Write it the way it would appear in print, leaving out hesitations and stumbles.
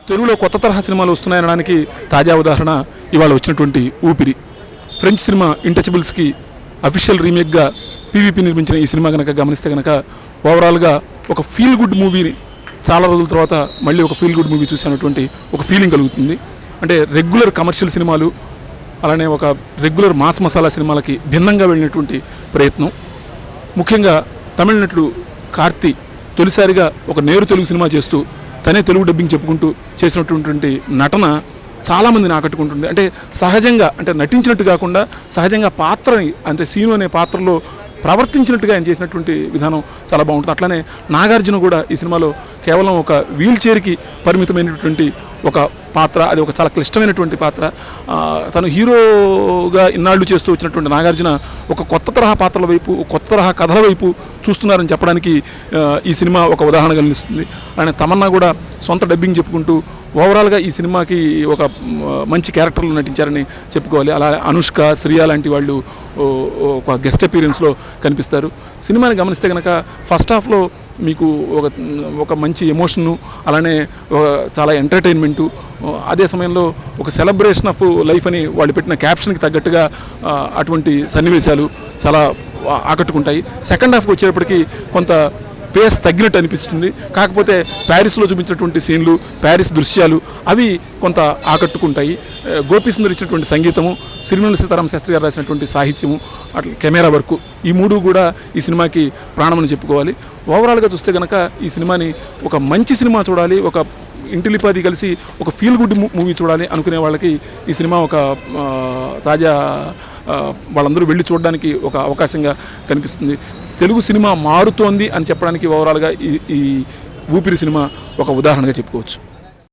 తెలుగులో కొత్త తరహా సినిమాలు వస్తున్నాయనడానికి తాజా ఉదాహరణ ఇవాళ వచ్చినటువంటి ఊపిరి. ఫ్రెంచ్ సినిమా ఇంటచబుల్స్కి అఫీషియల్ రీమేక్గా పీవీపీ నిర్మించిన ఈ సినిమా కనుక గమనిస్తే కనుక ఓవరాల్గా ఒక ఫీల్ గుడ్ మూవీని చాలా రోజుల తర్వాత మళ్ళీ ఒక ఫీల్ గుడ్ మూవీ చూసినటువంటి ఒక ఫీలింగ్ కలుగుతుంది. అంటే రెగ్యులర్ కమర్షియల్ సినిమాలు అలానే ఒక రెగ్యులర్ మాస్ మసాలా సినిమాలకి భిన్నంగా వెళ్ళినటువంటి ప్రయత్నం. ముఖ్యంగా తమిళ నటుడు కార్తీ తొలిసారిగా ఒక నేరు తెలుగు సినిమా చేస్తూ తనే తెలుగు డబ్బింగ్ చెప్పుకుంటూ చేసినటువంటి నటన చాలామందిని ఆకట్టుకుంటుంది. అంటే సహజంగా, అంటే నటించినట్టు కాకుండా సహజంగా పాత్రని, అంటే సీను అనే పాత్రలో ప్రవర్తించినట్టుగా ఆయన చేసినటువంటి విధానం చాలా బాగుంటుంది. అట్లానే నాగార్జున కూడా ఈ సినిమాలో కేవలం ఒక వీల్ చైర్కి పరిమితమైనటువంటి ఒక పాత్ర, అది ఒక చాలా క్లిష్టమైనటువంటి పాత్ర. తను హీరోగా ఇన్నాళ్ళు చేస్తూ వచ్చినటువంటి నాగార్జున ఒక కొత్త తరహా పాత్రల వైపు, కొత్త తరహా కథల వైపు చూస్తున్నారని చెప్పడానికి ఈ సినిమా ఒక ఉదాహరణ కనిపిస్తుంది. అలానే తమన్నా కూడా సొంత డబ్బింగ్ చెప్పుకుంటూ ఓవరాల్గా ఈ సినిమాకి ఒక మంచి క్యారెక్టర్లు నటించారని చెప్పుకోవాలి. అలా అనుష్క, శ్రియా లాంటి వాళ్ళు ఒక గెస్ట్ అపీరెన్స్లో కనిపిస్తారు. సినిమాని గమనిస్తే కనుక ఫస్ట్ హాఫ్లో మీకు ఒక మంచి ఎమోషను, అలానే చాలా ఎంటర్టైన్మెంటు, అదే సమయంలో ఒక సెలబ్రేషన్ ఆఫ్ లైఫ్ అని వాళ్ళు పెట్టిన క్యాప్షన్కి తగ్గట్టుగా అటువంటి సన్నివేశాలు చాలా ఆకట్టుకుంటాయి. సెకండ్ హాఫ్కి వచ్చేటప్పటికి కొంత పేస్ తగ్గినట్టు అనిపిస్తుంది. కాకపోతే ప్యారిస్లో చూపించినటువంటి సీన్లు, ప్యారిస్ దృశ్యాలు అవి కొంత ఆకట్టుకుంటాయి. గోపీసుందర్ ఇచ్చినటువంటి సంగీతము, సిరివెన్నెల సీతారామ శాస్త్రి గారు రాసినటువంటి సాహిత్యము, అట్లా కెమెరా వర్క్, ఈ మూడు కూడా ఈ సినిమాకి ప్రాణమని చెప్పుకోవాలి. ఓవరాల్గా చూస్తే కనుక ఈ సినిమాని ఒక మంచి సినిమా చూడాలి, ఒక ఇంటిలిపాది కలిసి ఒక ఫీల్ గుడ్ మూవీ చూడాలి అనుకునే వాళ్ళకి ఈ సినిమా ఒక తాజా వాళ్ళందరూ వెళ్ళి చూడడానికి ఒక అవకాశంగా కనిపిస్తుంది. తెలుగు సినిమా మారుతోంది అని చెప్పడానికి ఓవరాల్గా ఈ ఊపిరి సినిమా ఒక ఉదాహరణగా చెప్పుకోవచ్చు.